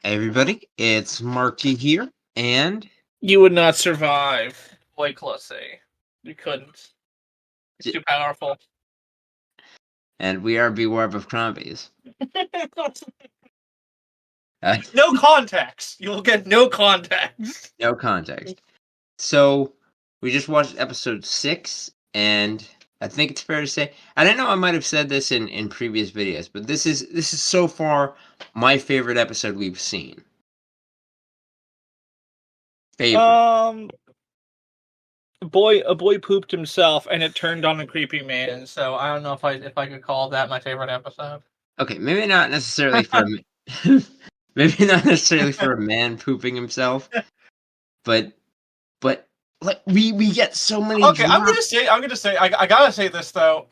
Everybody, it's Marky here, and You would not survive Boy Clussy. You couldn't. It's too powerful. we are Beware of Crumbies. No context. You will get no context. No context. So, we just watched episode 6, and I think it's fair to say, I don't know, I might have said this in previous videos, but this is so far my favorite episode we've seen. Favorite. A boy pooped himself, and it turned on a creepy man. So I don't know if I could call that my favorite episode. Okay, maybe not necessarily for maybe not necessarily for a man pooping himself, but like we get so many. Okay, I'm gonna say I gotta say this though.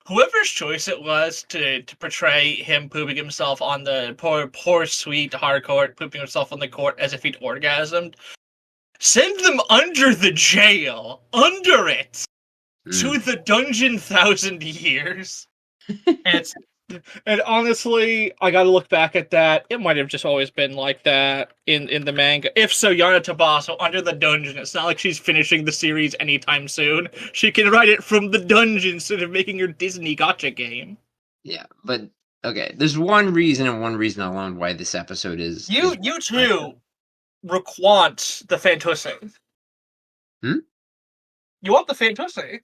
Whoever's choice it was to portray him pooping himself on the poor sweet hardcore pooping himself on the court as if he'd orgasmed. Send them under the jail, under it, to the dungeon 1,000 years. And honestly, I gotta look back at that. It might have just always been like that in the manga. If so, Yana Tabasso under the dungeon. It's not like she's finishing the series anytime soon. She can write it from the dungeon instead of making her Disney gotcha game. Yeah, but okay, there's one reason and one reason alone why this episode is. You too requant the Fantussy. You want the Fantussy.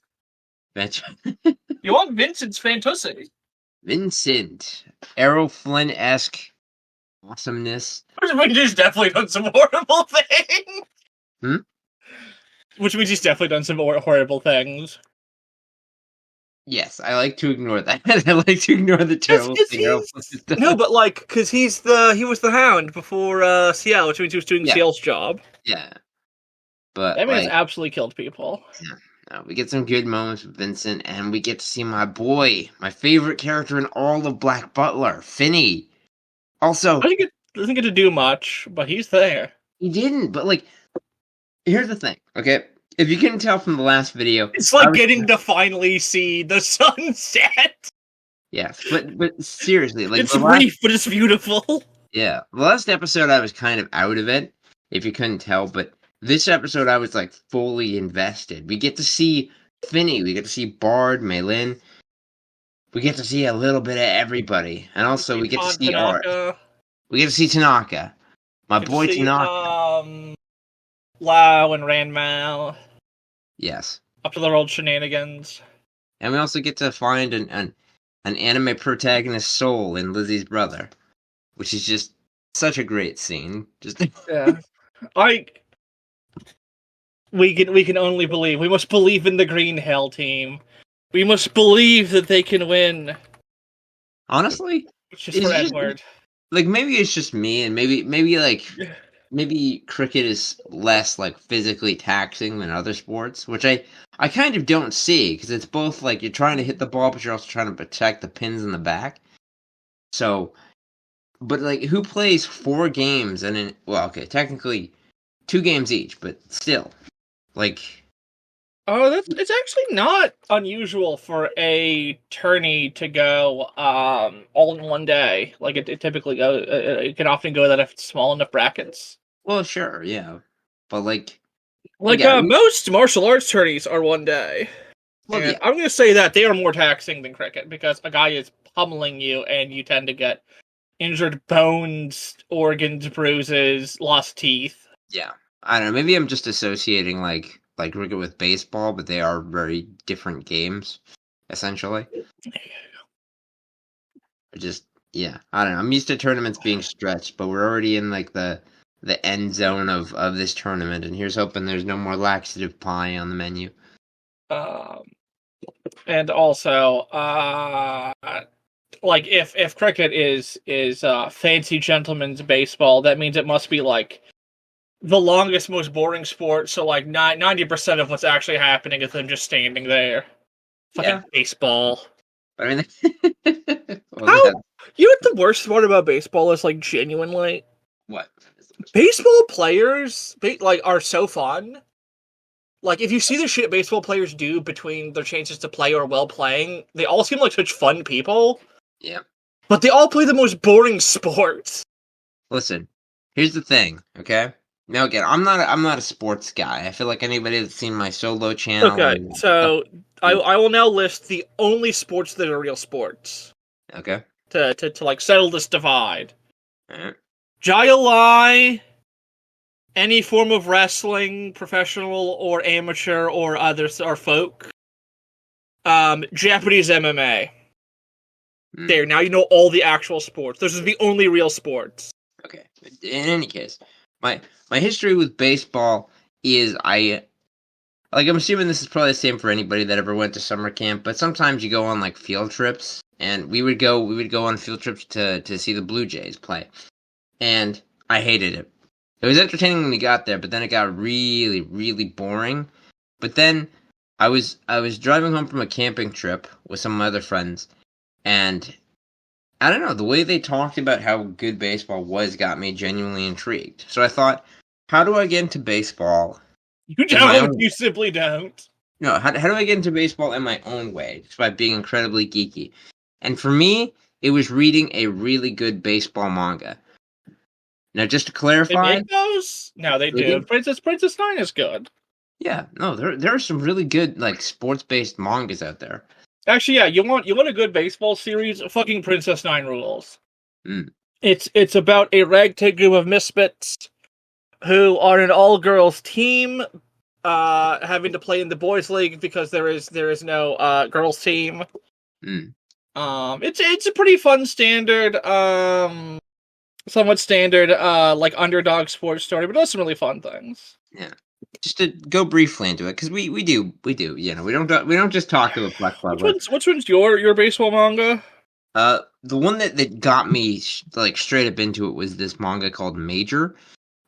You want Vincent's Fantussy. Vincent. Errol Flynn-esque awesomeness. Which means he's definitely done some horrible things. Which means he's definitely done some horrible things. Yes, I like to ignore that. I like to ignore the terrible thing. No, but like, because he was the Hound before Ciel, which means he was doing Ciel's job. Yeah. But that man's absolutely killed people. Yeah. We get some good moments with Vincent, and we get to see my boy, my favorite character in all of Black Butler, Finney. Also, doesn't get to do much, but he's there. He didn't, but like, here's the thing, okay? If you can tell from the last video, it's like getting to finally see the sunset. Yeah, but seriously, like it's brief, but it's beautiful. Yeah, the last episode I was kind of out of it, if you couldn't tell, but this episode I was like fully invested. We get to see Finney, we get to see Bard, Maylin, we get to see a little bit of everybody, and also we get to see Art. We get to see Tanaka, my boy Tanaka. Lau and Ranmao. Yes. Up to their old shenanigans. And we also get to find an anime protagonist soul in Lizzie's brother, which is just such a great scene. Yeah. We can only believe. We must believe in the Green Hell team. We must believe that they can win. Honestly, it's just for Edward. Like maybe it's just me, and maybe cricket is less like physically taxing than other sports, which I kind of don't see, because it's both like you're trying to hit the ball, but you're also trying to protect the pins in the back. So, but like, who plays 4 games and technically 2 games each, but still, like. Oh, it's actually not unusual for a tourney to go all in one day. Like it typically goes. It can often go that if it's small enough brackets. Well, sure, yeah, but like most martial arts tourneys are one day. Well, yeah. I'm going to say that they are more taxing than cricket, because a guy is pummeling you, and you tend to get injured bones, organs, bruises, lost teeth. Yeah, I don't know. Maybe I'm just associating like cricket with baseball, but they are very different games, essentially. I don't know. I'm used to tournaments being stretched, but we're already in like the end zone of this tournament, and here's hoping there's no more laxative pie on the menu. And also, like if cricket is fancy gentleman's baseball, that means it must be like the longest, most boring sport. So like 90% of what's actually happening is them just standing there. Fucking baseball. I mean, you know what the worst part about baseball is? Like, genuinely, what? Baseball players are so fun. Like, if you see the shit baseball players do between their chances to play or while playing, they all seem like such fun people. Yeah. But they all play the most boring sports. Listen, here's the thing, okay? Now again, I'm not a sports guy. I feel like anybody that's seen my solo channel Okay, and stuff. so I will now list the only sports that are real sports Okay. to like settle this divide. Alright. Jai, any form of wrestling, professional or amateur or others or folk. Japanese MMA. There, now you know all the actual sports. Those are the only real sports. Okay. In any case, my history with baseball is I'm assuming this is probably the same for anybody that ever went to summer camp, but sometimes you go on like field trips, and we would go on field trips to see the Blue Jays play. And I hated it. It was entertaining when we got there, but then it got really, really boring. But then I was driving home from a camping trip with some of my other friends, and I don't know, the way they talked about how good baseball was got me genuinely intrigued. So I thought, how do I get into baseball You in my don't. own You simply don't. no, how do I get into baseball in my own way? Just by being incredibly geeky. And for me, it was reading a really good baseball manga. Now, just to They clarify, make those? No, they they do. do. Princess Nine is good. Yeah, no, there are some really good like sports based mangas out there. Actually, yeah, you want a good baseball series? Fucking Princess Nine rules. Mm. It's about a ragtag group of misfits who are an all girls team, having to play in the boys league because there is no girls team. Mm. It's a pretty fun standard, somewhat standard, like underdog sports story, but it does some really fun things. Yeah, just to go briefly into it, because we do, you know, we don't just talk to the Flex Leveler. Which one's your baseball manga? The one that got me like straight up into it was this manga called Major,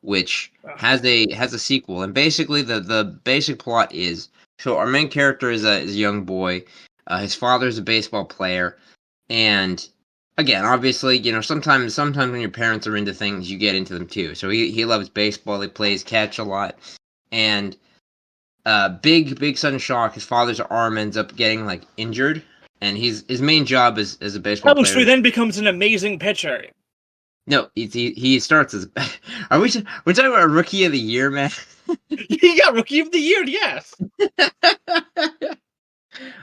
which has a sequel, and basically the basic plot is, so our main character is a young boy. His father's a baseball player, and again, obviously, you know, sometimes when your parents are into things, you get into them too. So he loves baseball. He plays catch a lot, and big sudden shock. His father's arm ends up getting like injured, and his main job as a baseball So he player. then becomes an amazing pitcher. No, he starts as. We're talking about rookie of the year, man? He got Rookie of the Year, yes.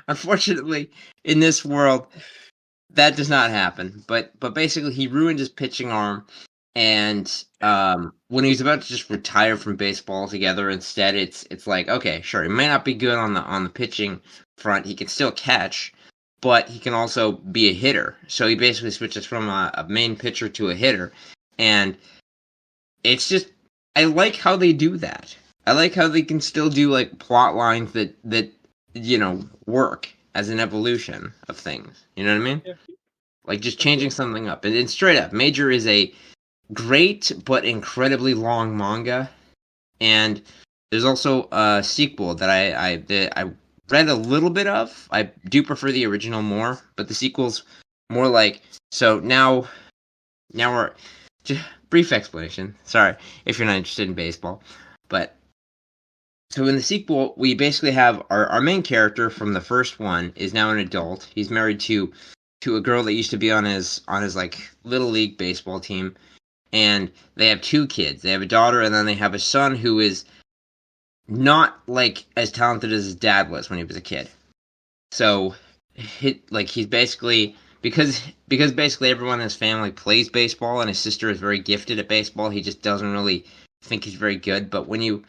Unfortunately, in this world, that does not happen. But basically, he ruined his pitching arm, and when he was about to just retire from baseball altogether, instead, it's like, okay, sure, he may not be good on the pitching front. He can still catch, but he can also be a hitter. So he basically switches from a main pitcher to a hitter, and it's just, I like how they do that. I like how they can still do like plot lines that you know work as an evolution of things. You know what I mean? Yeah. Like just changing something up. And straight up, Major is a great but incredibly long manga, and there's also a sequel that I read a little bit of. I do prefer the original more, but the sequel's more like, so now we're just brief explanation. Sorry if you're not interested in baseball, but so in the sequel, we basically have our main character from the first one is now an adult. He's married to a girl that used to be on his like little league baseball team, and they have two kids. They have a daughter, and then they have a son who is not like as talented as his dad was when he was a kid. So he's basically, because basically everyone in his family plays baseball, and his sister is very gifted at baseball. He just doesn't really think he's very good. But when you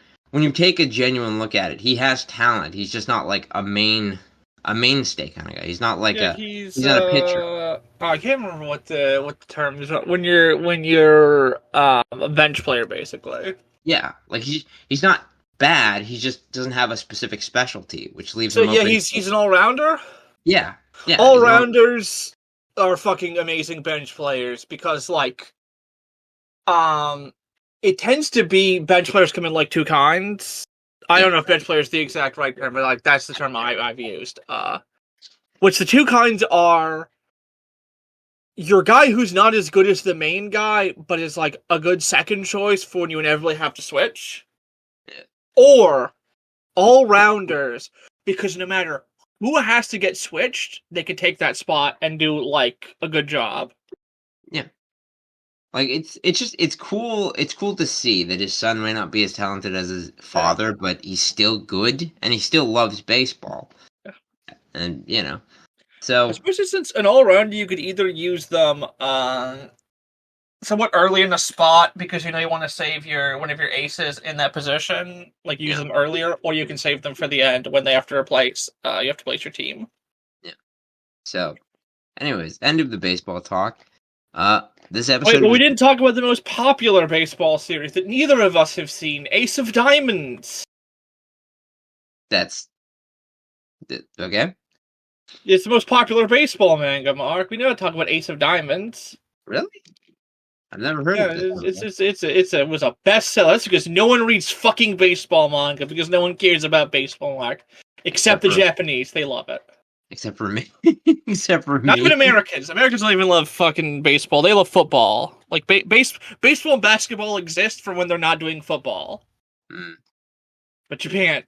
take a genuine look at it, he has talent. He's just not like a mainstay kind of guy. He's not like he's not a pitcher. I can't remember what the term is when you're a bench player, basically. Yeah, like he's not bad. He just doesn't have a specific specialty, which leaves So him yeah, open. he's an all rounder. Yeah, yeah. All rounders are fucking amazing bench players because like, it tends to be bench players come in like two kinds. I don't know if bench player is the exact right term, but like that's the term I've used. Which the two kinds are your guy who's not as good as the main guy, but is like a good second choice for when you inevitably have to switch. Yeah. Or all rounders, because no matter who has to get switched, they can take that spot and do like a good job. Yeah. Like it's cool. It's cool to see that his son may not be as talented as his father, but he's still good and he still loves baseball. Yeah. And so Especially since an all-rounder, you could either use them somewhat early in the spot because you want to save one of your aces in that position, like use them earlier, or you can save them for the end when they have to replace. You have to place your team. Yeah. So, anyways, end of the baseball talk. This episode. Wait, but we didn't talk about the most popular baseball series that neither of us have seen, Ace of Diamonds. That's okay. It's the most popular baseball manga, Mark. We never talk about Ace of Diamonds. Really? I've never heard of it. It was a bestseller. That's because no one reads fucking baseball manga because no one cares about baseball, Mark. Except the Japanese. They love it. Except for me. Except for me. Not even Americans. Americans don't even love fucking baseball. They love football. Like, baseball and basketball exist for when they're not doing football. Mm. But Japan...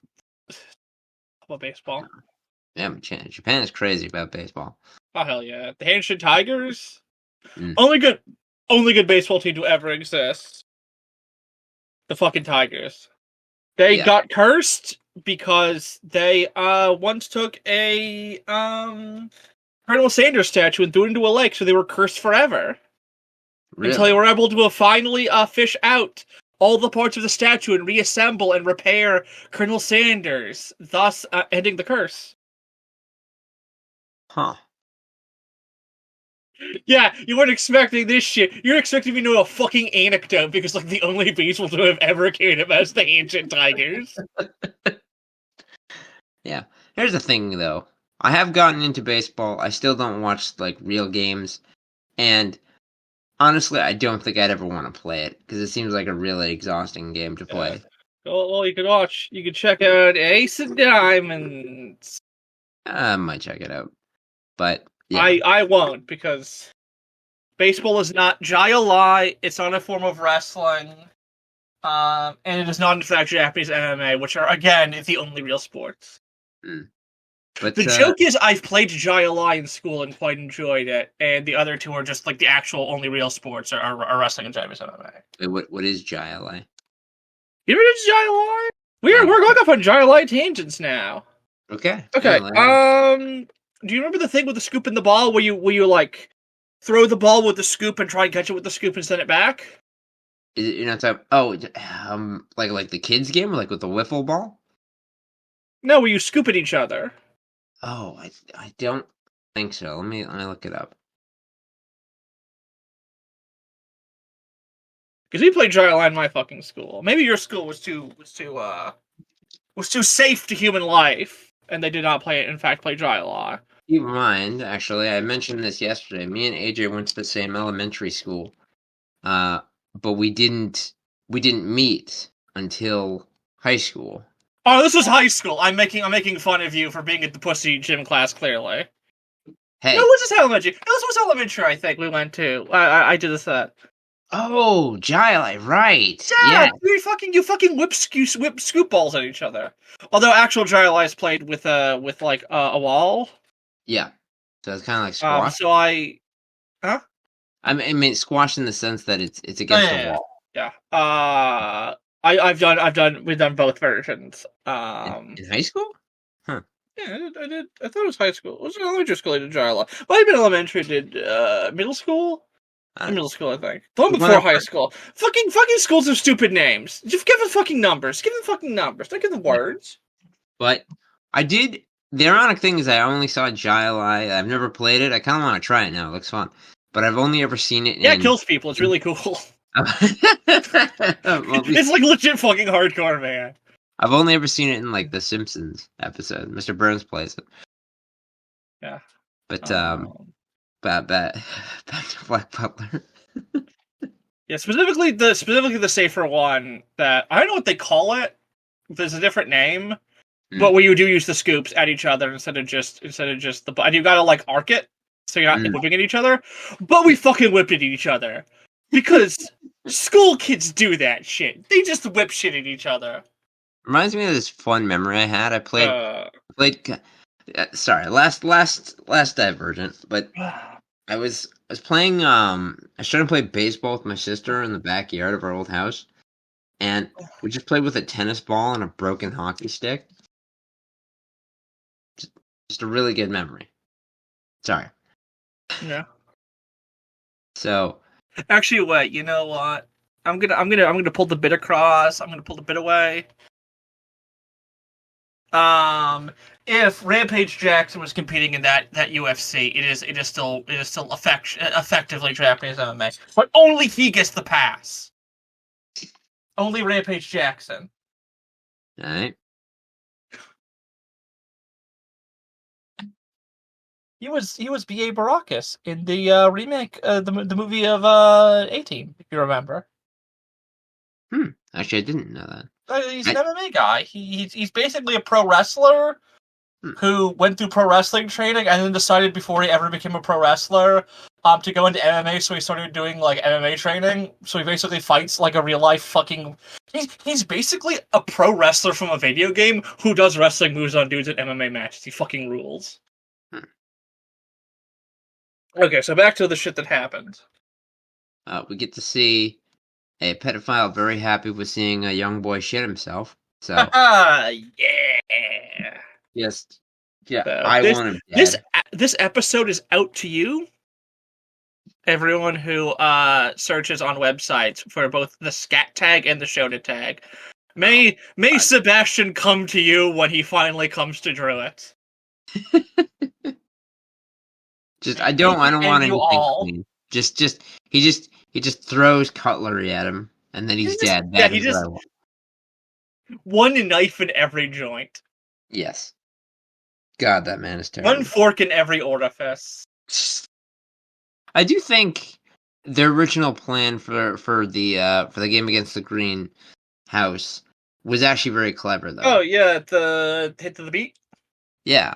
about baseball. Yeah, Japan is crazy about baseball. Oh, hell yeah. The Hanshin Tigers? Mm. Only good baseball team to ever exist. The fucking Tigers. They got cursed because they once took a Colonel Sanders statue and threw it into a lake, so they were cursed forever. Really? Until they were able to finally fish out all the parts of the statue and reassemble and repair Colonel Sanders, thus ending the curse. Huh. Yeah, you weren't expecting this shit. You're expecting me to know a fucking anecdote because, like, the only baseball team I've ever cared about is the Ancient Tigers. Yeah. Here's the thing, though. I have gotten into baseball. I still don't watch, like, real games. And honestly, I don't think I'd ever want to play it because it seems like a really exhausting game to play. Well, you could check out Ace of Diamonds. I might check it out. But yeah. I won't because baseball is not Jai-alai, it's not a form of wrestling, and it is not in fact Japanese MMA, which are again the only real sports. Mm. But the joke is I've played Jai-alai in school and quite enjoyed it, and the other two are just like the actual only real sports are wrestling and Japanese MMA. Wait, what is Jai-alai? You ever did Jai-alai? We're going off on Jai-alai tangents now. Okay. Do you remember the thing with the scoop and the ball where you like throw the ball with the scoop and try and catch it with the scoop and send it back? Is it, you're not talking? Like the kids game, or like with the wiffle ball? No, where you scoop at each other. Oh, I don't think so. Let me look it up. Because we played Jai-alai in my fucking school. Maybe your school was too safe to human life, and they did not play Jai-alai. Keep in mind, actually, I mentioned this yesterday. Me and AJ went to the same elementary school, but we didn't meet until high school. Oh, this was high school. I'm making fun of you for being at the pussy gym class. Clearly. Hey, no, this is elementary. No, this was elementary. I think we went to. I did this set. Oh, Jai-alai, right? Yeah. You fucking whip scoop balls at each other. Although actual Jai-alai is played with a wall. Yeah, so it's kind of like squash. I mean squash in the sense that it's against the wall. Yeah. We've done both versions. In high school? Huh. Yeah, I did. I thought it was high school. It was elementary school. I did Jai-alai. Might have been elementary. Did middle school? Middle school, I think. The one before high school. Fucking schools have stupid names. Just give them fucking numbers. Give them fucking numbers. Don't give them words. But I did. The ironic thing is I only saw Jai-alai. I've never played it. I kind of want to try it now. It looks fun. But I've only ever seen it. It kills people. It's really cool. It's like legit fucking hardcore, man. I've only ever seen it in like the Simpsons episode. Mr. Burns plays it. Yeah. But back to Black Butler. Yeah, specifically the safer one that I don't know what they call it. There's a different name, but where you do use the scoops at each other instead of just the and you gotta like arc it so you're not whipping at each other. But we fucking whipped at each other because school kids do that shit. They just whip shit at each other. Reminds me of this fun memory I had. I played Sorry, last divergent, but I was playing. I was trying to play baseball with my sister in the backyard of our old house, and we just played with a tennis ball and a broken hockey stick. Just a really good memory. Sorry. Yeah. So Actually, wait. You know what? I'm gonna pull the bit across. I'm gonna pull the bit away. If Rampage Jackson was competing in that UFC, it is still effectively Japanese MMA, but only he gets the pass. Only Rampage Jackson. all right. He was B.A. Baracus in the remake, the movie of 18, if you remember. Actually, I didn't know that. He's an MMA guy. He's basically a pro wrestler who went through pro wrestling training and then decided before he ever became a pro wrestler to go into MMA. So he started doing like MMA training. So he basically fights like a real life fucking. He's basically a pro wrestler from a video game who does wrestling moves on dudes at MMA matches. He fucking rules. Okay, so back to the shit that happened. We get to see a pedophile very happy with seeing a young boy shit himself. So yeah. yes, yeah, So I want him dead. This episode is out to you. Everyone who searches on websites for both the scat tag and the Shota tag. May Sebastian come to you when he finally comes to Druid. I don't want anything clean. He just throws cutlery at him and then he's dead. That is what I want. One knife in every joint. Yes. God, that man is terrible. One fork in every orifice. I do think the original plan for the game against the Green House was actually very clever, though. Oh yeah, the hit to the beat. Yeah,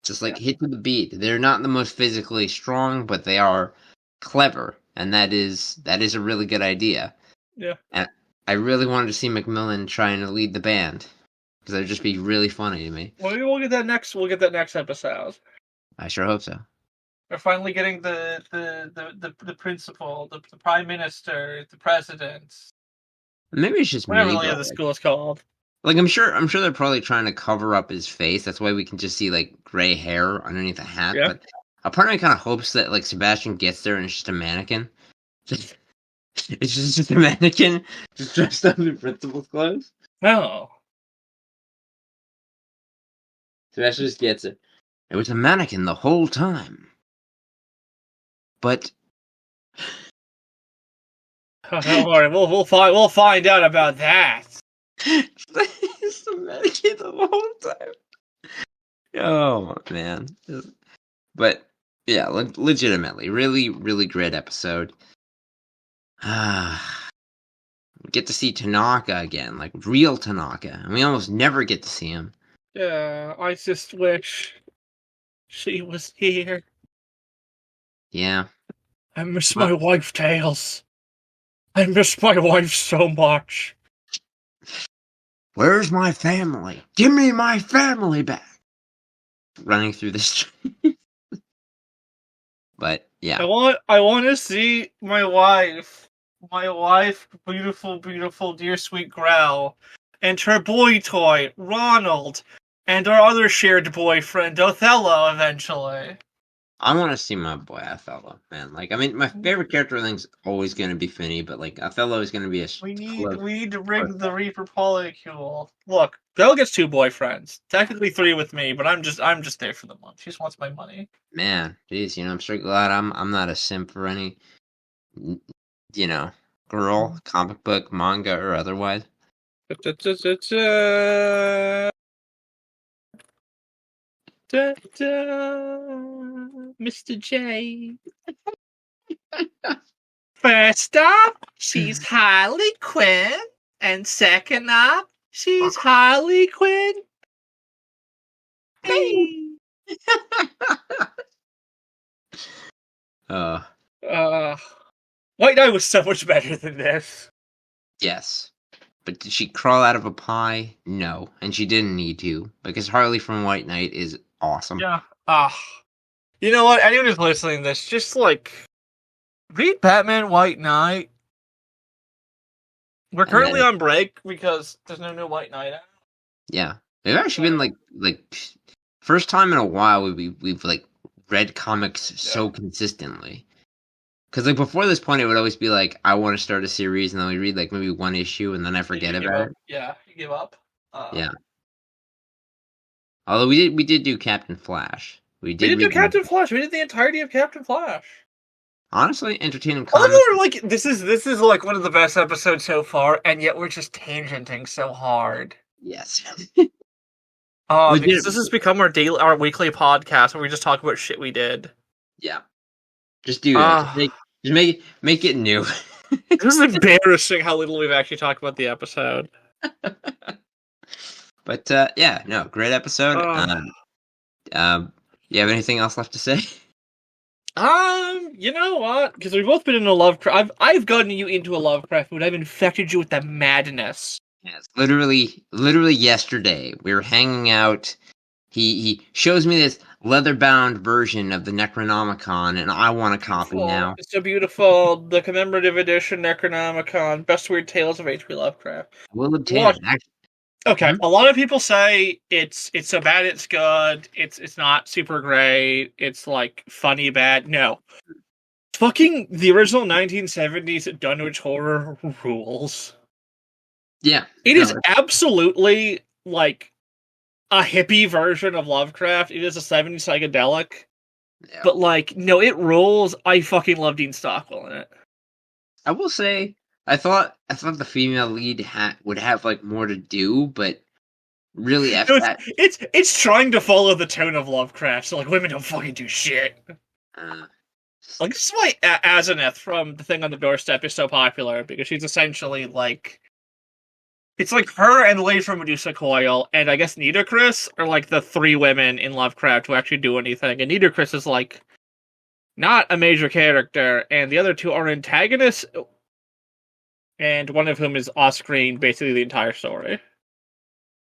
just like hit to the beat. They're not the most physically strong, but they are clever, and that is a really good idea. Yeah, and I really wanted to see McMillan trying to lead the band because that'd just be really funny to me. Well, we'll get that next. We'll get that next episode. I sure hope so. We're finally getting the principal, the prime minister, the president. Maybe it's just whatever me. The school is called. Like I'm sure they're probably trying to cover up his face. That's why we can just see like gray hair underneath the hat. Yeah. But a part of me kind of hopes that like Sebastian gets there and it's just a mannequin. It's just a mannequin just dressed up in principal's clothes. No. Sebastian just gets it. It was a mannequin the whole time. But don't worry, we'll find out about that. It's a mannequin the whole time. Oh man. But yeah, legitimately, really, really great episode. Get to see Tanaka again, like real Tanaka, and we almost never get to see him. Yeah, I just wish she was here. Yeah. I miss my wife, Tails. I miss my wife so much. Where's my family? Give me my family back. Running through the street. But yeah. I want to see my wife. My wife, beautiful, beautiful, dear sweet Growl, and her boy toy, Ronald, and our other shared boyfriend, Othello, eventually. I want to see my boy Othello, man. Like, I mean, my favorite character I think is always going to be Finny, but like Othello is going to be a. We need to rig the Reaper polycule. Look, Belle gets 2 boyfriends, technically 3 with me, but I'm just there for the month. She just wants my money. Man, geez, I'm so glad I'm not a simp for any, girl, comic book, manga, or otherwise. Mr. J. First up, she's Harley Quinn, and second up, she's Harley Quinn. Hey. White Knight was so much better than this. Yes. But did she crawl out of a pie? No. And she didn't need to, because Harley from White Knight is awesome. Yeah. You know what? Anyone who's listening to this, just like read Batman White Knight. We're And currently then, on break because there's no new White Knight out. yeah, they've actually been like first time in a while we've like read comics so consistently. Because like before this point, it would always be like I want to start a series, and then we read like maybe one issue, and then I forget about it. Yeah, you give up. Yeah. Although we did do Captain Flash. We We did did do read the Captain Flash. We did the entirety of Captain Flash. honestly entertaining I love comic. how we're like this is like one of the best episodes so far, and yet we're just tangenting so hard. Yes. Because Legit. this has become our weekly podcast where we just talk about shit we did. Yeah. Just do that. Just Ah, make it new. this is embarrassing how little we've actually talked about the episode. But yeah, no, great episode. You have anything else left to say? You know what? Because we've both been in a Lovecraft. I've gotten you into a Lovecraft mood. I've infected you with that madness. Yes, literally yesterday we were hanging out. He shows me this leather-bound version of the Necronomicon, and I want a copy now. It's so beautiful. The commemorative edition Necronomicon, best weird tales of H.P. Lovecraft. We'll obtain What? it. Actually, Okay, a lot of people say it's so bad it's good. It's not super great. It's like funny bad. No, fucking the original 1970s Dunwich horror rules. yeah, It no, is absolutely like a hippie version of Lovecraft. It is a 70s psychedelic, yeah. but like no, it rules. I fucking love Dean Stockwell in it. I will say, I thought the female lead would have like more to do, but really, No, after that, it's trying to follow the tone of Lovecraft. So like women don't fucking do shit. uh, Like this is why Azeneth from The Thing on the Doorstep is so popular because she's essentially like it's like her and Lady from Medusa Coil and I guess Nitocris are like the three women in Lovecraft who actually do anything, and Nitocris is like not a major character, and the other two are antagonists, and one of whom is off screen basically the entire story.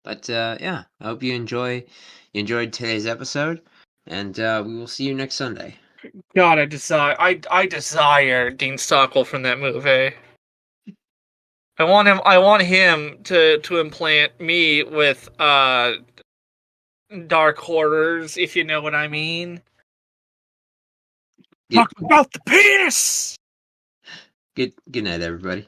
but yeah, I hope you enjoyed today's episode, and we will see you next Sunday. God, I desire Dean Stockwell from that movie. I want him to implant me with dark horrors, if you know what I mean. Good, Talk about the penis. good night, everybody.